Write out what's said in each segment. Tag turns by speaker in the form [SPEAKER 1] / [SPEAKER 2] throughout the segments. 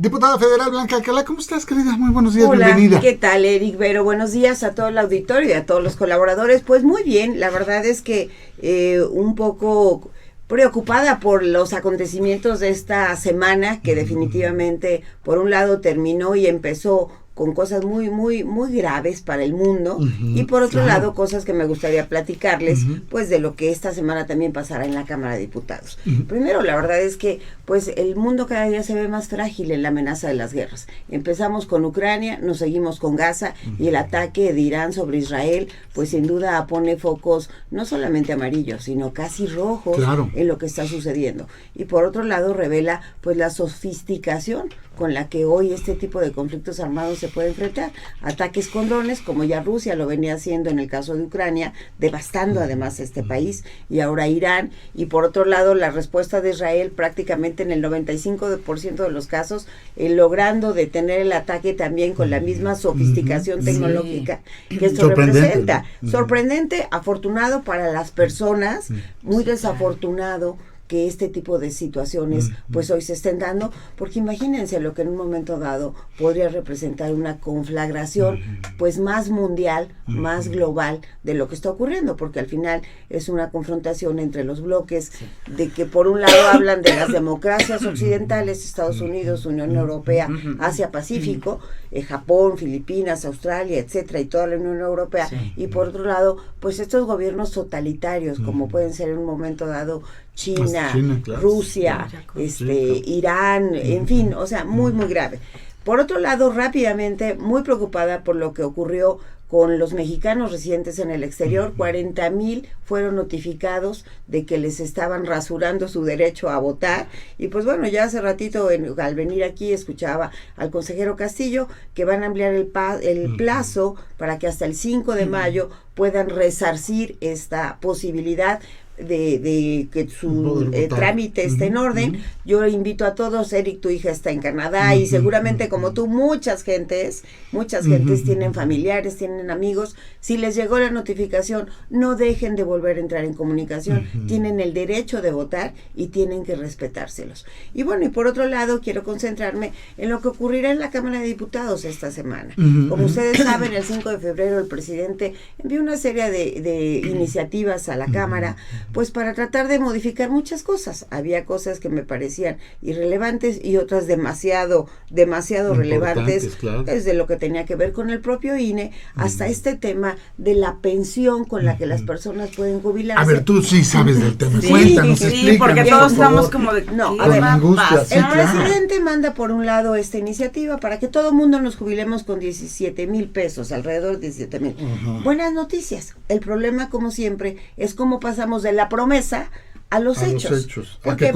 [SPEAKER 1] Diputada federal Blanca Alcalá, ¿cómo estás, querida? Muy buenos días,
[SPEAKER 2] Hola,
[SPEAKER 1] bienvenida.
[SPEAKER 2] ¿qué tal, Eric Vero? Buenos días a todo el auditorio y a todos los colaboradores. Pues muy bien, la verdad es que un poco preocupada por los acontecimientos de esta semana, que definitivamente, por un lado, terminó y empezó con cosas muy graves para el mundo, y por otro lado, cosas que me gustaría platicarles, pues de lo que esta semana también pasará en la Cámara de Diputados. Primero, la verdad es que pues el mundo cada día se ve más frágil en la amenaza de las guerras. Empezamos con Ucrania, nos seguimos con Gaza, y el ataque de Irán sobre Israel, pues sin duda pone focos no solamente amarillos, sino casi rojos en lo que está sucediendo. Y por otro lado, revela pues la sofisticación con la que hoy este tipo de conflictos armados se puede enfrentar. Ataques con drones, como ya Rusia lo venía haciendo en el caso de Ucrania, devastando además este país, y ahora Irán. Y por otro lado, la respuesta de Israel prácticamente en el 95% de los casos, logrando detener el ataque también con la misma sofisticación tecnológica que esto representa. Sorprendente, afortunado para las personas, muy desafortunado que este tipo de situaciones pues hoy se estén dando, porque imagínense lo que en un momento dado podría representar una conflagración pues más mundial, más global de lo que está ocurriendo, porque al final es una confrontación entre los bloques, de que por un lado hablan de las democracias occidentales, Estados Unidos, Unión Europea, Asia Pacífico, Japón, Filipinas, Australia, etcétera, y toda la Unión Europea, y por otro lado pues estos gobiernos totalitarios, como pueden ser en un momento dado China, Rusia, Irán, en fin, o sea, muy grave. Por otro lado, rápidamente, muy preocupada por lo que ocurrió con los mexicanos residentes en el exterior. 40,000 fueron notificados de que les estaban rasurando su derecho a votar, y pues bueno, ya hace ratito al venir aquí escuchaba al consejero Castillo que van a ampliar el plazo para que hasta el 5 de mayo puedan resarcir esta posibilidad de que su trámite esté en orden. Yo invito a todos, Eric, tu hija está en Canadá, y seguramente como tú, muchas gentes tienen familiares, tienen amigos. Si les llegó la notificación, no dejen de volver a entrar en comunicación. Tienen el derecho de votar y tienen que respetárselos. Y bueno, y por otro lado, quiero concentrarme en lo que ocurrirá en la Cámara de Diputados esta semana. Como ustedes saben, el 5 de febrero el presidente envió una serie de iniciativas a la Cámara, pues para tratar de modificar muchas cosas. Había cosas que me parecían irrelevantes y otras demasiado relevantes, desde lo que tenía que ver con el propio INE hasta este tema de la pensión con la que las personas pueden jubilarse.
[SPEAKER 1] A ver, tú sí sabes del tema, cuéntanos, explícanos,
[SPEAKER 3] porque todos estamos como de...
[SPEAKER 2] No, a ver, el presidente manda por un lado esta iniciativa para que todo el mundo nos jubilemos con 17,000 pesos, alrededor de 17,000. Buenas noticias. El problema, como siempre, es cómo pasamos de la promesa a los hechos. ¿Por qué?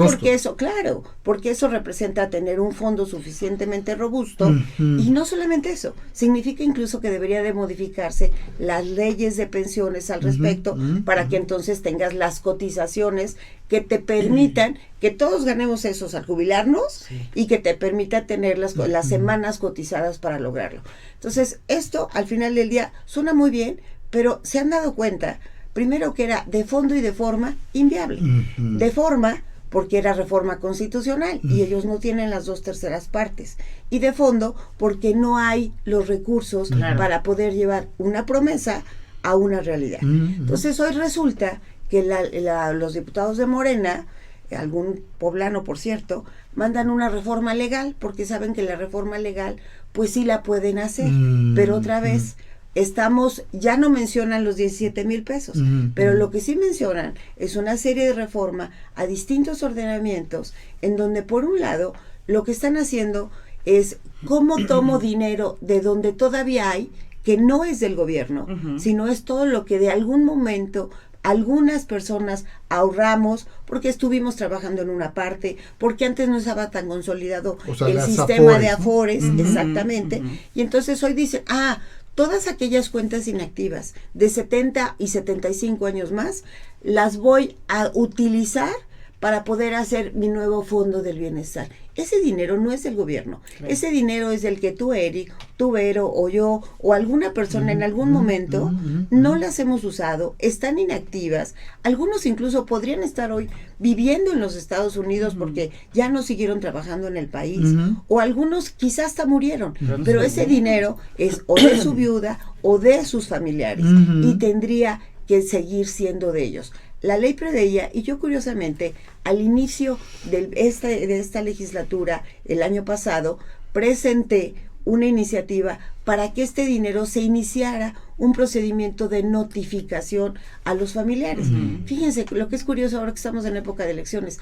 [SPEAKER 2] Porque eso representa tener un fondo suficientemente robusto, y no solamente eso, significa incluso que debería de modificarse las leyes de pensiones al respecto, para que entonces tengas las cotizaciones que te permitan que todos ganemos esos al jubilarnos, y que te permita tener las semanas cotizadas para lograrlo. Entonces, esto al final del día suena muy bien, pero se han dado cuenta primero que era de fondo y de forma inviable. De forma, porque era reforma constitucional, y ellos no tienen las 2/3 partes. Y de fondo, porque no hay los recursos para poder llevar una promesa a una realidad. Entonces, hoy resulta que los diputados de Morena, algún poblano, por cierto, mandan una reforma legal, porque saben que la reforma legal, pues sí la pueden hacer, pero otra vez... ya no mencionan los 17,000 pesos, pero lo que sí mencionan es una serie de reforma a distintos ordenamientos, en donde por un lado lo que están haciendo es cómo tomo dinero de donde todavía hay, que no es del gobierno, sino es todo lo que de algún momento algunas personas ahorramos porque estuvimos trabajando en una parte, porque antes no estaba tan consolidado el sistema de Afores, exactamente, y entonces hoy dicen, todas aquellas cuentas inactivas de 70 y 75 años más, las voy a utilizar para poder hacer mi nuevo fondo del bienestar. ese dinero no es del gobierno.
[SPEAKER 3] Claro.
[SPEAKER 2] Ese dinero es del que tú, Eric, tú, Vero, o yo, o alguna persona en algún momento no las hemos usado, están inactivas. Algunos incluso podrían estar hoy viviendo en los Estados Unidos porque ya no siguieron trabajando en el país, o algunos quizás hasta murieron, pero ese dinero es o de su viuda o de sus familiares, y tendría que seguir siendo de ellos. La ley preveía, y yo curiosamente, al inicio de esta legislatura, el año pasado, presenté una iniciativa para que este dinero se iniciara un procedimiento de notificación a los familiares. Fíjense, lo que es curioso ahora que estamos en época de elecciones,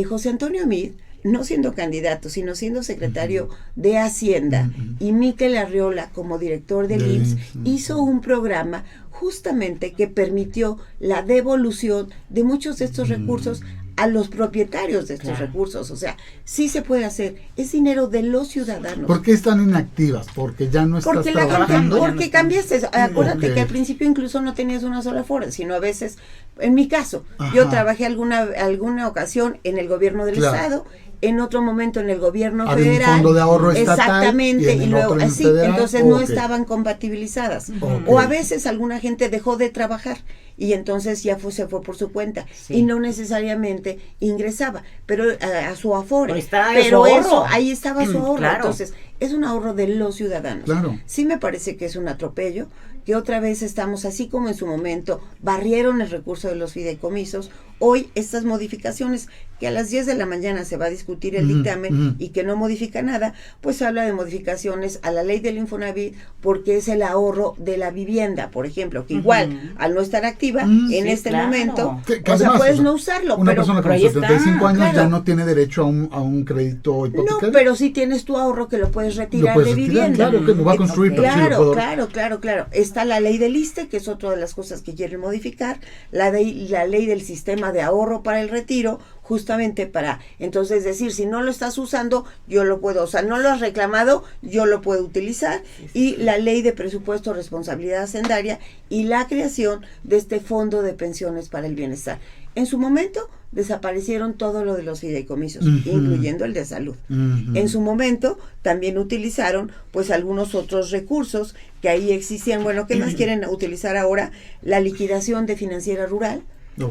[SPEAKER 2] José Antonio Meade, no siendo candidato, sino siendo secretario de Hacienda, y Miquel Arriola como director del IMSS, hizo un programa justamente que permitió la devolución de muchos de estos recursos a los propietarios de estos recursos. O sea, sí se puede hacer, es dinero de los ciudadanos.
[SPEAKER 1] ¿Por qué están inactivas? Porque ya no estás trabajando.
[SPEAKER 2] Porque cambiaste, acuérdate que al principio incluso no tenías una sola forma, sino a veces, en mi caso, yo trabajé alguna ocasión en el gobierno del Estado, en otro momento en el gobierno federal.
[SPEAKER 1] Un fondo de ahorro estatal.
[SPEAKER 2] Exactamente, y luego así,
[SPEAKER 1] federal,
[SPEAKER 2] entonces no estaban compatibilizadas. O a veces alguna gente dejó de trabajar y entonces ya se fue por su cuenta y no necesariamente ingresaba, pero a su afore. Pero eso, ahí estaba su ahorro. Entonces, es un ahorro de los ciudadanos. Sí me parece que es un atropello, que otra vez estamos, así como en su momento barrieron el recurso de los fideicomisos, hoy estas modificaciones, que a las 10 de la mañana se va a discutir el dictamen y que no modifica nada, pues habla de modificaciones a la ley del Infonavit, porque es el ahorro de la vivienda, por ejemplo, que igual, al no estar activa en este momento, o sea, puedes no usarlo.
[SPEAKER 1] Una
[SPEAKER 2] pero
[SPEAKER 1] persona con 75 años ya no tiene derecho a un crédito hipotecario.
[SPEAKER 2] No, pero sí tienes tu ahorro que lo puedes retirar de vivienda.
[SPEAKER 1] Claro, que lo va a construir.
[SPEAKER 2] Claro. Está la ley del ISSSTE, que es otra de las cosas que quieren modificar, la ley del sistema de ahorro para el retiro, justamente para entonces decir, si no lo estás usando, yo lo puedo, o sea, no lo has reclamado, yo lo puedo utilizar, y la ley de presupuesto, responsabilidad hacendaria, y la creación de este fondo de pensiones para el bienestar. En su momento desaparecieron todo lo de los fideicomisos, incluyendo el de salud. En su momento también utilizaron pues algunos otros recursos que ahí existían. Bueno, ¿qué más quieren utilizar ahora? La liquidación de Financiera Rural.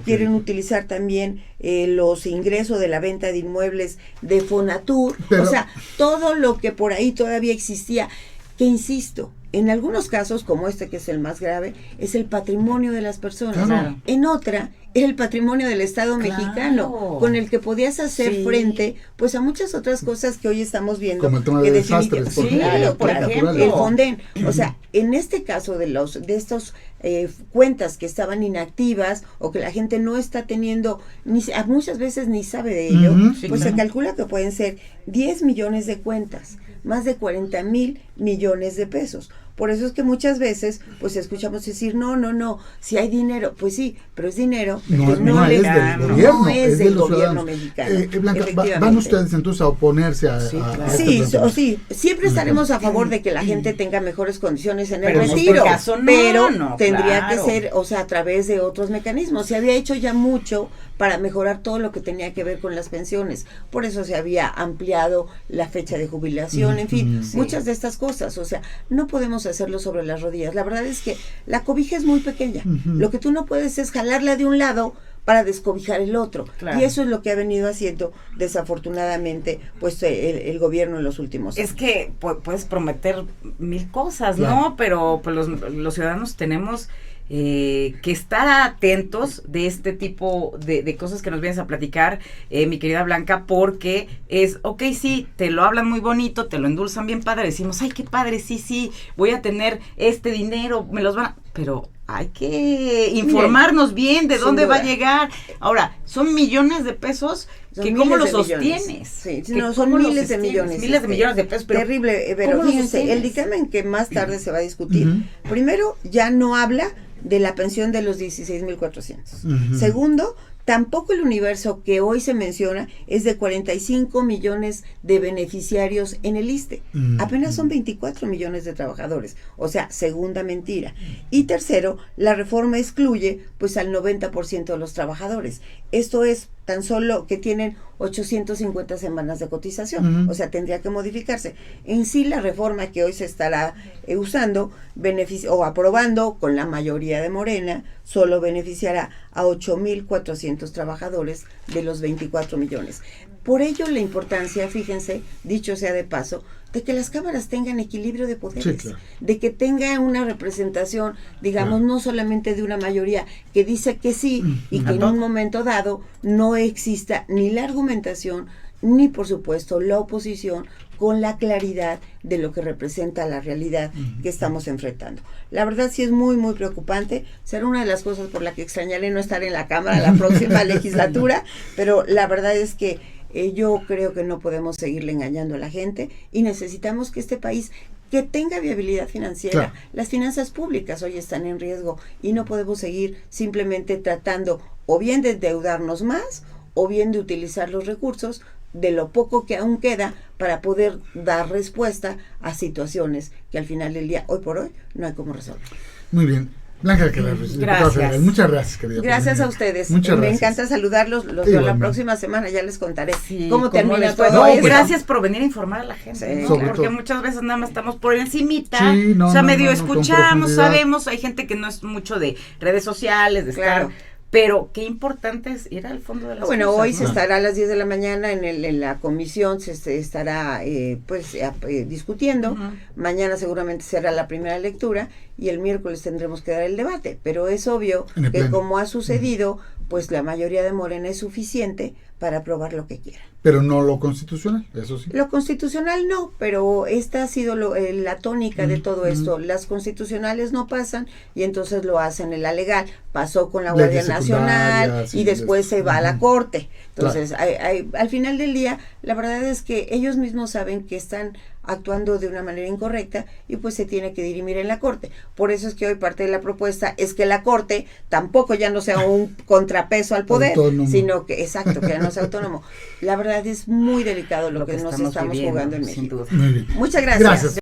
[SPEAKER 2] Quieren utilizar también los ingresos de la venta de inmuebles de Fonatur. O sea, todo lo que por ahí todavía existía, que insisto, en algunos casos, como este que es el más grave, es el patrimonio de las personas. En otra, era el patrimonio del Estado mexicano, con el que podías hacer frente pues a muchas otras cosas que hoy estamos viendo.
[SPEAKER 1] Como el tema de desastres,
[SPEAKER 2] por ejemplo, el Fonden. O sea, en este caso de estos cuentas que estaban inactivas o que la gente no está teniendo, muchas veces ni sabe de ello, pues se calcula que pueden ser 10 millones de cuentas, más de 40,000 millones de pesos. Por eso es que muchas veces pues escuchamos decir, no, si hay dinero, pues sí, pero es dinero que
[SPEAKER 1] no es del gobierno,
[SPEAKER 2] no es del gobierno mexicano.
[SPEAKER 1] Blanca, ¿van ustedes entonces a oponerse a
[SPEAKER 2] sí, siempre estaremos a favor de que la gente tenga mejores condiciones en el retiro, pero tendría que ser, o sea, a través de otros mecanismos. Se había hecho ya mucho para mejorar todo lo que tenía que ver con las pensiones, por eso se había ampliado la fecha de jubilación, en fin, muchas de estas cosas. O sea, no podemos hacerlo sobre las rodillas. La verdad es que la cobija es muy pequeña. Lo que tú no puedes es jalarla de un lado para descobijar el otro. Y eso es lo que ha venido haciendo desafortunadamente pues el gobierno en los últimos años.
[SPEAKER 3] Es que puedes prometer mil cosas, ¿no? Pero pues los ciudadanos tenemos que estar atentos de este tipo de cosas que nos vienes a platicar, mi querida Blanca, porque es, sí, te lo hablan muy bonito, te lo endulzan bien padre, decimos, ay, qué padre, sí, voy a tener este dinero, me los van a... Pero hay que informarnos bien de dónde va a llegar. Ahora, son millones de pesos, que ¿cómo los sostienes?
[SPEAKER 2] Son miles de millones.
[SPEAKER 3] Miles de millones de pesos. Pero
[SPEAKER 2] terrible, pero fíjense, el dictamen que más tarde se va a discutir, primero, ya no habla de la pensión de los 16,400. Segundo, tampoco el universo que hoy se menciona es de 45 millones de beneficiarios en el ISSSTE. Apenas son 24 millones de trabajadores. O sea, segunda mentira. Y tercero, la reforma excluye pues al 90% de los trabajadores. Esto es tan solo que tienen 850 semanas de cotización, o sea, tendría que modificarse. En sí, la reforma que hoy se estará usando o aprobando con la mayoría de Morena, solo beneficiará a 8,400 trabajadores de los 24 millones. Por ello la importancia, fíjense, dicho sea de paso, de que las cámaras tengan equilibrio de poderes,
[SPEAKER 1] sí, claro,
[SPEAKER 2] de que tenga una representación, digamos, no solamente de una mayoría que dice que sí y que en un momento dado no exista ni la argumentación, ni por supuesto la oposición con la claridad de lo que representa la realidad que estamos enfrentando. La verdad sí es muy, muy preocupante. Será una de las cosas por la que extrañaré no estar en la Cámara la próxima legislatura, pero la verdad es que yo creo que no podemos seguirle engañando a la gente y necesitamos que este país que tenga viabilidad financiera. Claro. Las finanzas públicas hoy están en riesgo y no podemos seguir simplemente tratando o bien de endeudarnos más o bien de utilizar los recursos de lo poco que aún queda para poder dar respuesta a situaciones que al final del día, hoy por hoy, no hay cómo resolver.
[SPEAKER 1] Muy bien. Blanca Aquelarre,
[SPEAKER 2] gracias.
[SPEAKER 1] Muchas gracias, querida.
[SPEAKER 2] Gracias a ustedes.
[SPEAKER 1] Muchas
[SPEAKER 2] Me
[SPEAKER 1] gracias.
[SPEAKER 2] encanta saludarlos. Los veo la próxima semana, ya les contaré cómo termina todo.
[SPEAKER 3] No, gracias por venir a informar a la gente,
[SPEAKER 2] sí,
[SPEAKER 3] porque
[SPEAKER 1] todo.
[SPEAKER 3] Muchas veces nada más estamos por encimita,
[SPEAKER 1] sí, no,
[SPEAKER 3] o sea,
[SPEAKER 1] no,
[SPEAKER 3] medio
[SPEAKER 1] no,
[SPEAKER 3] escuchamos, sabemos, hay gente que no es mucho de redes sociales, de estar, pero qué importante es ir al fondo de las cosas.
[SPEAKER 2] Hoy se estará a las 10 de la mañana en la comisión, se estará discutiendo. Mañana seguramente será la primera lectura y el miércoles tendremos que dar el debate, pero es obvio que como ha sucedido, pues la mayoría de Morena es suficiente para aprobar lo que quiera.
[SPEAKER 1] Pero no lo constitucional, eso sí.
[SPEAKER 2] Lo constitucional no, pero esta ha sido la tónica de todo esto. Las constitucionales no pasan y entonces lo hacen en la legal. Pasó con la Guardia Nacional y después se va a la Corte. Entonces, al final del día, la verdad es que ellos mismos saben que están actuando de una manera incorrecta y pues se tiene que dirimir en la Corte. Por eso es que hoy parte de la propuesta es que la Corte tampoco ya no sea un contrapeso al poder, sino que, que ya no sea autónomo. La verdad es muy delicado lo que nos estamos jugando en México.
[SPEAKER 1] Muy bien.
[SPEAKER 2] Muchas gracias.